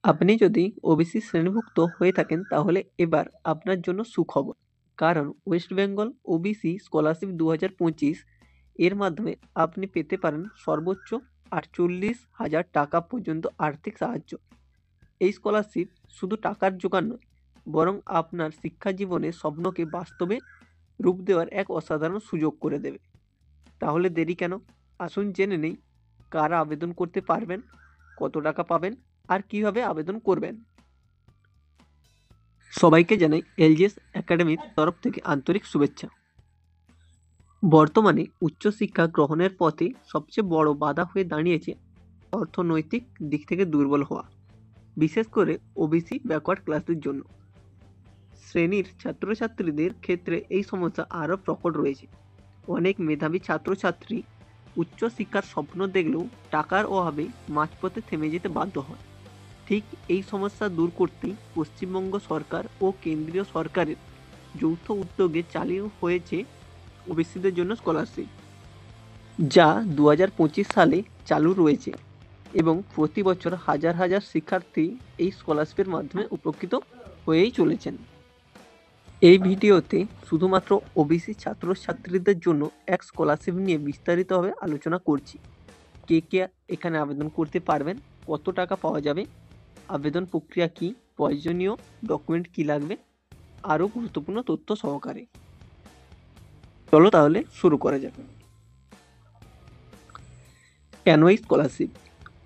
আপনি যদি ওবিসি শ্রেণীভুক্ত হয়ে থাকেন তাহলে এবার আপনার জন্য সুখবর। কারণ ওয়েস্ট বেঙ্গল ওবিসি স্কলারশিপ 2025 এর মাধ্যমে আপনি পেতে পারেন সর্বোচ্চ 48,000 টাকা পর্যন্ত আর্থিক সাহায্য। এই স্কলারশিপ শুধু টাকার জোগান নয়, বরং আপনার শিক্ষা জীবনের স্বপ্নকে বাস্তবে রূপ দেওয়ার এক অসাধারণ সুযোগ করে দেবে। তাহলে দেরি কেন? আসুন জেনে নেই কারা আবেদন করতে পারবেন, কত টাকা পাবেন আর কিভাবে আবেদন করবেন। সবাইকে জানাই এলজিএস একাডেমির তরফ থেকে আন্তরিক শুভেচ্ছা। বর্তমানে উচ্চশিক্ষা গ্রহণের পথে সবচেয়ে বড় বাধা হয়ে দাঁড়িয়েছে অর্থনৈতিক দিক থেকে দুর্বল হওয়া, বিশেষ করে ওবিসি ব্যাকওয়ার্ড ক্লাসের জন্য। শ্রেণীর ছাত্রছাত্রীদের ক্ষেত্রে এই সমস্যা আরও প্রকট রয়েছে। অনেক মেধাবী ছাত্রছাত্রী উচ্চশিক্ষার স্বপ্ন দেখলেও টাকার অভাবে মাঝপথে থেমে যেতে বাধ্য হয়। ঠিক এই সমস্যা দূর করতেই পশ্চিমবঙ্গ সরকার ও কেন্দ্রীয় সরকারের যৌথ উদ্যোগে চালু হয়েছে ওবিসিদের জন্য স্কলারশিপ, যা 2025 সালে চালু রয়েছে এবং প্রতি বছর হাজার হাজার শিক্ষার্থী এই স্কলারশিপের মাধ্যমে উপকৃত হয়েই চলেছেন। এই ভিডিওতে শুধুমাত্র ওবিসি ছাত্রছাত্রীদের জন্য এক স্কলারশিপ নিয়ে বিস্তারিতভাবে আলোচনা করছি। কে কে এখানে আবেদন করতে পারবেন, কত টাকা পাওয়া যাবে, আবেদন প্রক্রিয়া কী, প্রয়োজনীয় ডকুমেন্ট কী লাগবে, আরও গুরুত্বপূর্ণ তথ্য সহকারে। চলো তাহলে শুরু করা যাক। কেন এই scholarship?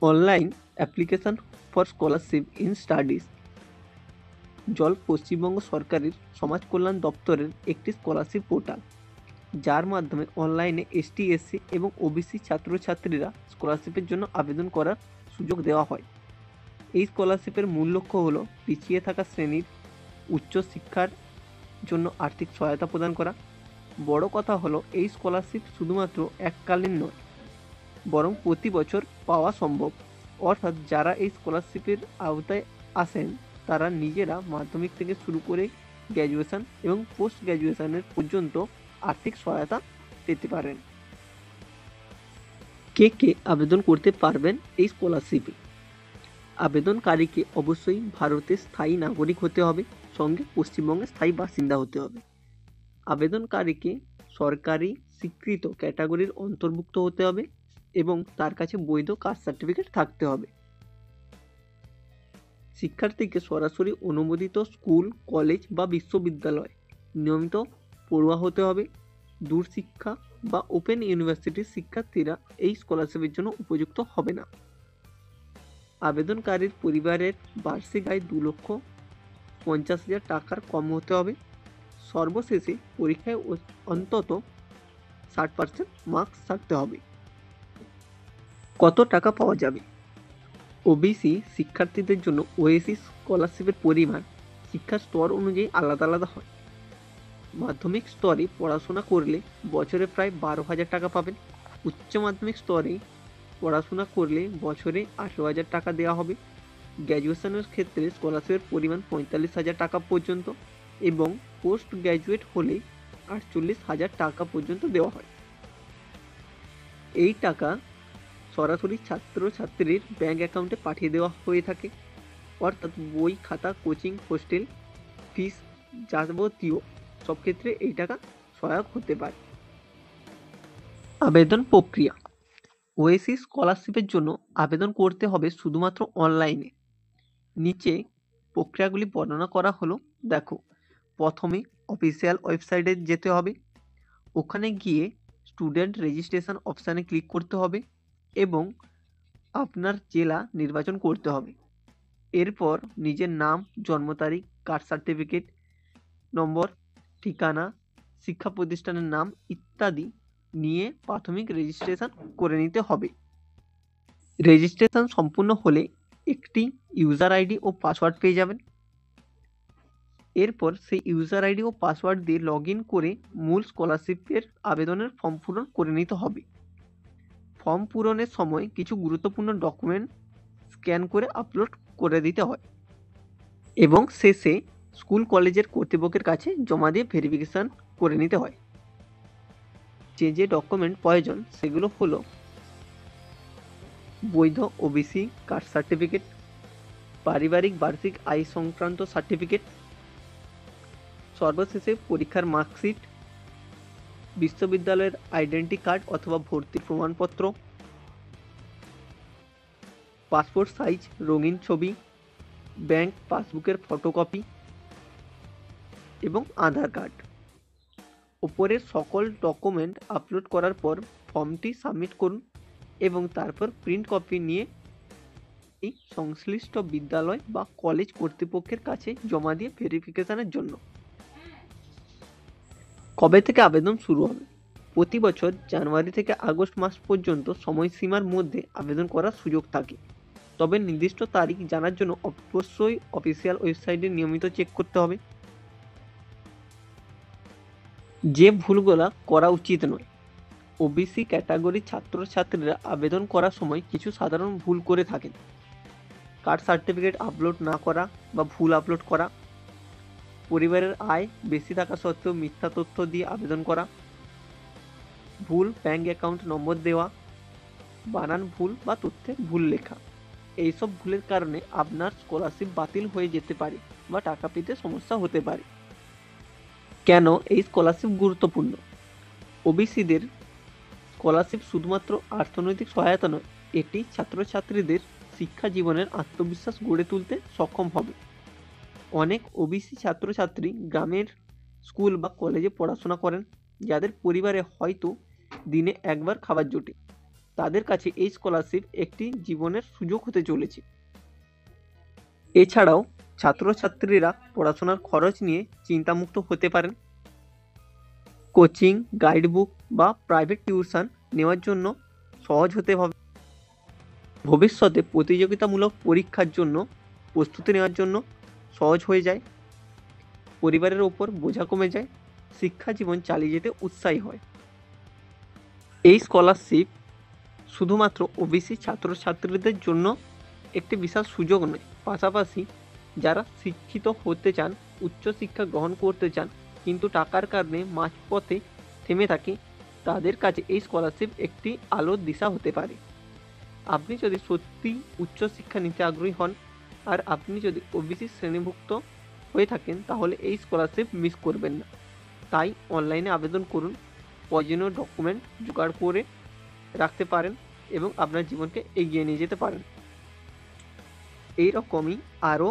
Online application for scholarship in studies জল পশ্চিমবঙ্গ সরকারের সমাজ কল্যাণ দপ্তরের একটি স্কলারশিপ পোর্টাল, যার মাধ্যমে অনলাইনে এসটি এসসি এবং ওবিসি ছাত্রছাত্রীরা স্কলারশিপের জন্য আবেদন করার সুযোগ দেওয়া হয়। এই স্কলারশিপের মূল লক্ষ্য হলো পিছিয়ে থাকা শ্রেণীর উচ্চশিক্ষার জন্য আর্থিক সহায়তা প্রদান করা। বড় কথা হলো এই স্কলারশিপ শুধুমাত্র এককালীন নয়, বরং প্রতি বছর পাওয়া সম্ভব। অর্থাৎ যারা এই স্কলারশিপের আওতায় আসেন তারা নিজেরা মাধ্যমিক থেকে শুরু করে গ্র্যাজুয়েশন এবং পোস্ট গ্র্যাজুয়েশনের পর্যন্ত আর্থিক সহায়তা পেতে পারেন। কে কে আবেদন করতে পারবেন এই স্কলারশিপে? আবেদনকারীকে অবশ্যই ভারতের স্থায়ী নাগরিক হতে হবে, সঙ্গে পশ্চিমবঙ্গের স্থায়ী বাসিন্দা হতে হবে। আবেদনকারীকে সরকারি স্বীকৃত ক্যাটাগরির অন্তর্ভুক্ত হতে হবে এবং তার কাছে বৈধ কাস্ট সার্টিফিকেট থাকতে হবে। শিক্ষার্থীকে সরাসরি অনুমোদিত স্কুল, কলেজ বা বিশ্ববিদ্যালয় নিয়মিত পড়ুয়া হতে হবে। দূরশিক্ষা বা ওপেন ইউনিভার্সিটির শিক্ষার্থীরা এই স্কলারশিপের জন্য উপযুক্ত হবে না। আবেদনকারীর পরিবারের বার্ষিক আয় 2,50,000 টাকার কম হতে হবে। সর্বশেষে পরীক্ষায় অন্তত 60% মার্কস থাকতে হবে। কত টাকা পাওয়া যাবে? ওবিসি শিক্ষার্থীদের জন্য ওএসিস স্কলারশিপের পরিমাণ শিক্ষার স্তর অনুযায়ী আলাদা আলাদা হয়। মাধ্যমিক স্তরে পড়াশোনা করলে বছরে প্রায় 12,000 টাকা পাবেন। উচ্চ মাধ্যমিক স্তরে পড়াশোনা করলে বছরে 18,000 টাকা দেওয়া হবে। গ্র্যাজুয়েশনের ক্ষেত্রে স্কলারশিপের পরিমাণ 45,000 টাকা পর্যন্ত এবং পোস্ট গ্র্যাজুয়েট হলে 48,000 টাকা পর্যন্ত দেওয়া হয়। এই টাকা সরাসরি ছাত্রছাত্রীর ব্যাংক অ্যাকাউন্টে পাঠিয়ে দেওয়া হয়ে থাকে। অর্থাৎ বই, খাতা, কোচিং, হোস্টেল ফিস যাবতীয় সব ক্ষেত্রে এই টাকা সহায়ক হতে পারে। আবেদন প্রক্রিয়া। ওএসিস স্কলারশিপের জন্য আবেদন করতে হবে শুধুমাত্র অনলাইনে। নিচে প্রক্রিয়াগুলি বর্ণনা করা হলো, দেখো। প্রথমে অফিসিয়াল ওয়েবসাইটে যেতে হবে। ওখানে গিয়ে স্টুডেন্ট রেজিস্ট্রেশন অপশানে ক্লিক করতে হবে এবং আপনার জেলা নির্বাচন করতে হবে। এরপর নিজের নাম, জন্ম তারিখ, কাস্ট সার্টিফিকেট নম্বর, ঠিকানা, শিক্ষা প্রতিষ্ঠানের নাম ইত্যাদি নিয়ে প্রাথমিক রেজিস্ট্রেশন করে নিতে হবে। রেজিস্ট্রেশন সম্পূর্ণ হলে একটি ইউজার আইডি ও পাসওয়ার্ড পেয়ে যাবেন। এরপর সেই ইউজার আইডি ও পাসওয়ার্ড দিয়ে লগ ইন করে মূল স্কলারশিপের আবেদনের ফর্ম পূরণ করে নিতে হবে। ফর্ম পূরণের সময় কিছু গুরুত্বপূর্ণ ডকুমেন্ট স্ক্যান করে আপলোড করে দিতে হয় এবং শেষে স্কুল কলেজের কর্তৃপক্ষের কাছে জমা দিয়ে ভেরিফিকেশান করে নিতে হয়। যে ডকুমেন্ট প্রয়োজন সেগুলো হলো বৈধ ওবিসি কাস্ট সার্টিফিকেট, পারিবারিক বার্ষিক আয় সংক্রান্ত সার্টিফিকেট, সর্বশেষে পরীক্ষার মার্কশিট, বিশ্ববিদ্যালয়ের আইডেন্টি কার্ড অথবা ভর্তির প্রমাণপত্র, পাসপোর্ট সাইজ রঙিন ছবি, ব্যাংক পাসবুকের ফটোকপি এবং আধার কার্ড। উপরের সকল ডকুমেন্ট আপলোড করার পর ফর্মটি সাবমিট করুন এবং তারপর প্রিন্ট কপি নিয়ে এই সংশ্লিষ্ট বিদ্যালয় বা কলেজ কর্তৃপক্ষের কাছে জমা দিয়ে ভেরিফিকেশনের জন্য। কবে থেকে আবেদন শুরু হবে? প্রতি বছর জানুয়ারি থেকে আগস্ট মাস পর্যন্ত সময়সীমার মধ্যে আবেদন করার সুযোগ থাকে, তবে নির্দিষ্ট তারিখ জানার জন্য অবশ্যই অফিসিয়াল ওয়েবসাইটে নিয়মিত চেক করতে হবে। যে ভুলগুলো করা উচিত নয়। ওবিসি ক্যাটাগরির ছাত্রছাত্রীরা আবেদন করার সময় কিছু সাধারণ ভুল করে থাকেন। কাস্ট সার্টিফিকেট আপলোড না করা বা ভুল আপলোড করা, পরিবারের আয় বেশি থাকা সত্ত্বেও মিথ্যা তথ্য দিয়ে আবেদন করা, ভুল ব্যাংক অ্যাকাউন্ট নম্বর দেওয়া, বানান ভুল বা তথ্যে ভুল লেখা। এইসব ভুলের কারণে আপনার স্কলারশিপ বাতিল হয়ে যেতে পারে বা টাকা পেতে সমস্যা হতে পারে। কেন এই স্কলারশিপ গুরুত্বপূর্ণ? ওবিসিদের স্কলারশিপ শুধুমাত্র অর্থনৈতিক সহায়তা নয়, এটি ছাত্রছাত্রীদের শিক্ষা জীবনের আত্মবিশ্বাস গড়ে তুলতে সক্ষম হবে। অনেক ওবিসি ছাত্রছাত্রী গ্রামের স্কুল বা কলেজে পড়াশোনা করেন, যাদের পরিবারে হয়তো দিনে একবার খাবার জোটে। তাদের কাছে এই স্কলারশিপ একটি জীবনের সুযোগ হতে চলেছে। এছাড়াও ছাত্রছাত্রীরা পড়াশোনার খরচ নিয়ে চিন্তামুক্ত হতে পারেন। কোচিং, গাইড বুক বা প্রাইভেট টিউশন নেওয়ার জন্য সহজ হতে হবে। ভবিষ্যতে প্রতিযোগিতামূলক পরীক্ষার জন্য প্রস্তুতি নেওয়ার জন্য সহজ হয়ে যায়। পরিবারের ওপর বোঝা কমে যায়, শিক্ষা জীবন চালিয়ে যেতে উৎসাহী হয়। এই স্কলারশিপ শুধুমাত্র ওবিসি ছাত্রছাত্রীদের জন্য একটি বিশাল সুযোগ নয়, পাশাপাশি যারা শিক্ষিত হতে চান, উচ্চশিক্ষা গ্রহণ করতে চান কিন্তু টাকার কারণে মাঝপথে থেমে থাকে, তাদের কাছে এই স্কলারশিপ একটি আলোর দিশা হতে পারে। আপনি যদি সত্যি উচ্চশিক্ষা নিতে আগ্রহী হন আর আপনি যদি ওবিসি শ্রেণীভুক্ত হয়ে থাকেন, তাহলে এই স্কলারশিপ মিস করবেন না। তাই অনলাইনে আবেদন করুন, প্রয়োজনীয় ডকুমেন্ট জোগাড় করে রাখতে পারেন এবং আপনার জীবনকে এগিয়ে নিয়ে যেতে পারেন। এই রকমই আরও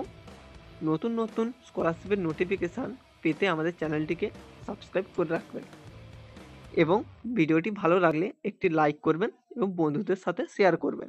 নতুন নতুন স্কলারশিপের নোটিফিকেশান পেতে আমাদের চ্যানেলটিকে সাবস্ক্রাইব করে রাখবেন এবং ভিডিওটি ভালো লাগলে একটি লাইক করবেন এবং বন্ধুদের সাথে শেয়ার করবেন।